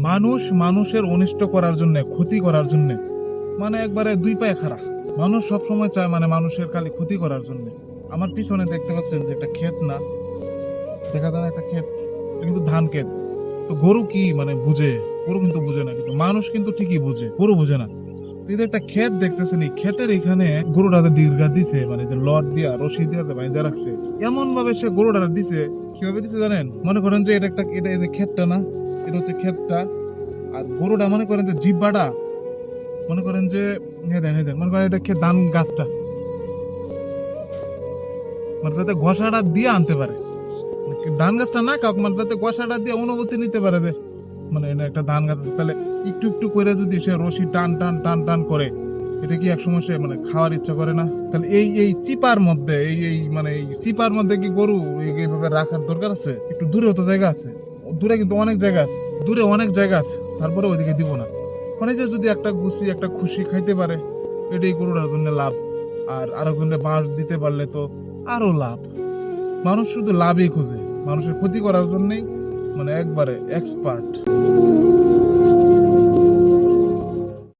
মানুষ মানুষের অনিষ্ট করার জন্য, ক্ষতি করার জন্য, মানে একবারে দুই পায়ে খাড়া। মানুষ সবসময় চায় মানে মানুষের খালি ক্ষতি করার জন্য। আমার পিছনে দেখতে পাচ্ছেন যে একটা ক্ষেত, না দেখা যায় না একটা ক্ষেত, এটা কিন্তু ধান ক্ষেত। তো গরু কি মানে বুঝে? গরু কিন্তু বুঝে না, কিন্তু মানুষ কিন্তু ঠিকই বুঝে, গরু বুঝে না। তো এই যে একটা ক্ষেত দেখতেছেন, এই ক্ষেতের এখানে গরুটাতে দীর্ঘা দিছে, মানে যে লট দিয়া রশি দিয়া বাইন্ধা রাখছে। এমন ভাবে সে গরুটা দিছে, কিভাবে দিছে জানেন? মনে করেন যে এটা একটা, এটা এই যে ক্ষেতটা না, এটা হচ্ছে ক্ষেতটা, আর গরুটা মনে করেন যে জিব্বাটা, মনে করেন যে মনে করেন এটা ধান গাছটা, মানে যাতে ঘষাটা দিয়ে আনতে পারে, ধান গাছটা না কাউকে, মানে যাতে ঘষাটা দিয়ে অনুভূতি নিতে পারে যে মানে এটা একটা ধান গাছ আছে। তাহলে একটু একটু করে যদি সে রশি টান টান টান টান করে, এটা কি একসময় সে মানে খাওয়ার ইচ্ছা করে না? তাহলে এই এই চিপার মধ্যে, এই এই মানে এই চিপার মধ্যে কি গরু এইভাবে রাখার দরকার আছে? একটু দূরেও তো জায়গা আছে, দূরে কিন্তু অনেক জায়গা আছে, দূরে অনেক জায়গা আছে, তারপরে ওইদিকে দিব না। মানে যে যদি একটা গুছি একটা খুশি খাইতে পারে, এটাই গরুটার জন্য লাভ। আর আরেকজনের বাঁশ দিতে পারলে তো আরো লাভ। মানুষ শুধু লাভই খোঁজে, মানুষের ক্ষতি করার জন্যই মানে একবারে এক্সপার্ট।